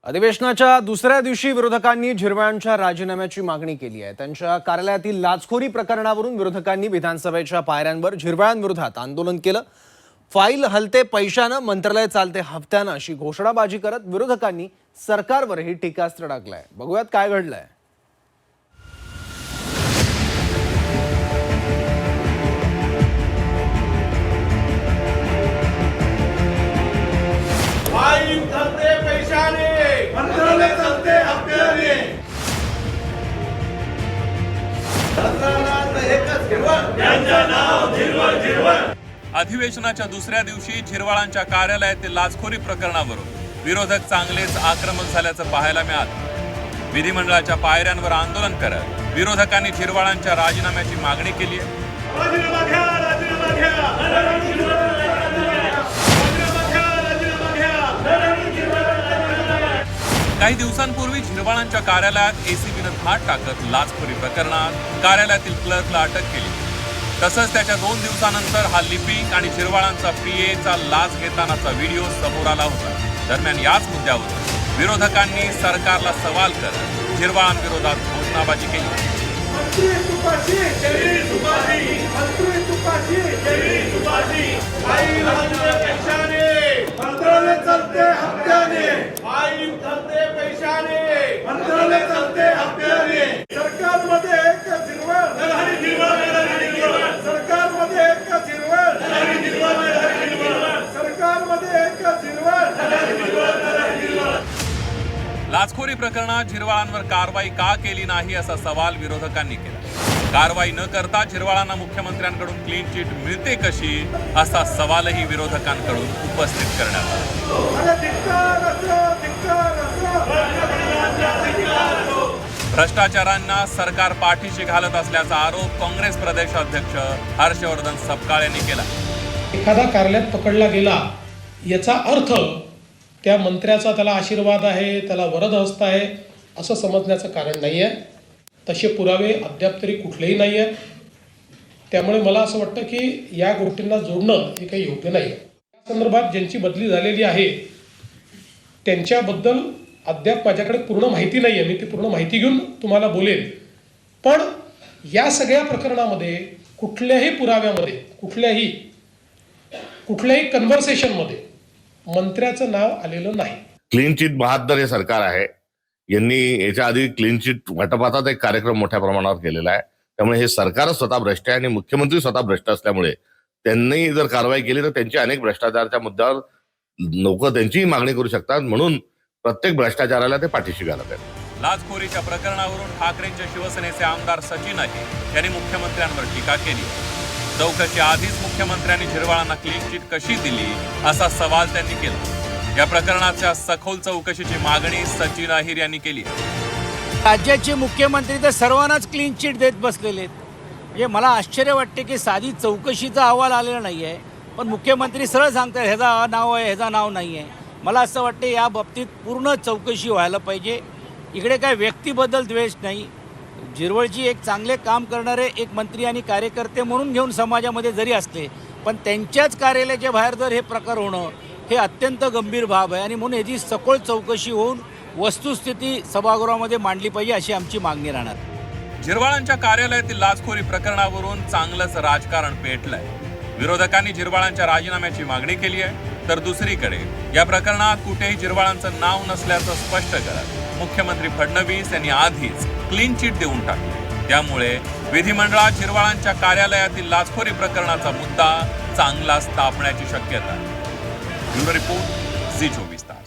अधिवेशनाच्या दुसऱ्या दिवशी विरोधकांनी झिरवाळांच्या राजीनाम्याची मागणी केली आहे। त्यांच्या कार्यालयातील लाचखोरी प्रकरणावरून विरोधकांनी विधानसभेच्या पायऱ्यांवर झिरवाळांविरोधात आंदोलन केलं। फाईल हलते पैशानं, मंत्रालय चालते हप्त्यानं अशी घोषणाबाजी करत विरोधकांनी सरकारवरही टीकास्त्र टाकलंय। बघूयात काय घडलंय। अधिवेशनाच्या दुसऱ्या दिवशी झिरवाळांच्या कार्यालयातील लाचखोरी प्रकरणावरून विरोधक चांगलेच आक्रमक झाल्याचं पाहायला मिळालं। विधिमंडळाच्या पायऱ्यांवर आंदोलन करत विरोधकांनी झिरवाळांच्या राजीनाम्याची मागणी केली आहे। काही दिवसांपूर्वी झिरवाळांच्या कार्यालयात एसीबीनं धाड टाकत लाचखोरी प्रकरणात कार्यालयातील क्लर्कला अटक केली। तसंच त्याच्या 2 दिवसानंतर हा लिपिक आणि झिरवाळांचा पीएचा लाच घेतानाचा व्हिडिओ समोर आला होता। दरम्यान याच मुद्द्यावर विरोधकांनी सरकारला सवाल करत झिरवाळांविरोधात घोषणाबाजी केली। लाचखोरी प्रकरणात झिरवाळांवर कारवाई का केली नाही असा सवाल विरोधकांनी केला। कारवाई न करता झिरवाळांना मुख्यमंत्र्यांकडून क्लीन चिट मिळते कशी असा सवालही विरोधकांकडून उपस्थित करण्यात आला। भ्रष्टाचारांना सरकार पाठीशी घालत असल्याचा आरोप काँग्रेस प्रदेशाध्यक्ष हर्षवर्धन सपकाळ यांनी केला। एखादा कार्यालयात पकडला गेला याचा अर्थ त्या मंत्र्याचा त्याला आशीर्वाद आहे, त्याला वरद हस्त आहे असं समजण्याचं कारण नाही आहे। तसे पुरावे अद्याप तरी कुठलेही नाही आहेत। त्यामुळे मला असं वाटतं की या गोष्टींना जोडणं हे काही योग्य नाही आहे। या संदर्भात ज्यांची बदली झालेली आहे त्यांच्याबद्दल अद्याप माझ्याकडे पूर्ण माहिती नाही आहे। मी ती पूर्ण माहिती घेऊन तुम्हाला बोलेन। पण या सगळ्या प्रकरणामध्ये कुठल्याही पुराव्यामध्ये कुठल्याही कन्व्हर्सेशनमध्ये मंत्र्याचं नाव आलेलं नाही। क्लीन चिट बहादर हे सरकार आहे। यांनी याच्या आधी क्लीन चिट वाटपाचा एक कार्यक्रम मोठ्या प्रमाणावर केलेला आहे। त्यामुळे हे सरकार स्वतः भ्रष्ट आहे आणि मुख्यमंत्री स्वतः भ्रष्ट असल्यामुळे त्यांनी जर कारवाई केली तर त्यांची अनेक भ्रष्टाचाराच्या मुद्द्यावर लोक त्यांचीही मागणी करू शकतात। म्हणून प्रत्येक भ्रष्टाचाराला ते पाठीशी घालत आहेत। लाचखोरीच्या प्रकरणावरून ठाकरेंच्या शिवसेनेचे आमदार सचिन अहिर यांनी मुख्यमंत्र्यांवर टीका केली। चौकशी आधीच मुख्यमंत्र्यांनी झिरवाळांना क्लीन चिट कशी दिली असा सवाल त्यांनी केला। या प्रकरणाच्या सखोल चौकशीची मागणी सचिन अहिर यांनी केली। राज्याचे मुख्यमंत्री तर सर्वांनाच क्लीन चिट देत बसलेले आहेत। म्हणजे मला आश्चर्य वाटते की साधी चौकशीचा अहवाल आलेला नाही आहे, पण मुख्यमंत्री सरळ सांगतात ह्याचा नाव आहे, ह्याचा नाव नाही आहे। मला असं वाटते या बाबतीत पूर्ण चौकशी व्हायला पाहिजे। इकडे काय व्यक्तीबद्दल द्वेष नाही। झिरवळची एक चांगले काम करणारे एक मंत्री आणि कार्यकर्ते म्हणून घेऊन समाजामध्ये जरी असले, पण त्यांच्याच कार्यालयाच्या बाहेर जर हे प्रकार होणं हे अत्यंत गंभीर बाब आहे आणि म्हणून याची सखोल चौकशी होऊन वस्तुस्थिती सभागृहामध्ये मांडली पाहिजे अशी आमची मागणी राहणार। झिरवाळांच्या कार्यालयातील लाचखोरी प्रकरणावरून चांगलंच राजकारण पेटलंय। विरोधकांनी झिरवाळांच्या राजीनाम्याची मागणी केली आहे, तर दुसरीकडे या प्रकरणात कुठेही झिरवाळांचं नाव नसल्याचं स्पष्ट करत मुख्यमंत्री फडणवीस यांनी आधीच क्लीन चिट देऊन टाकली। त्यामुळे विधिमंडळात झिरवाळांच्या कार्यालयातील लाचखोरी प्रकरणाचा मुद्दा चांगलाच तापण्याची शक्यता आहे। ब्युरो रिपोर्ट, झी 24 तास।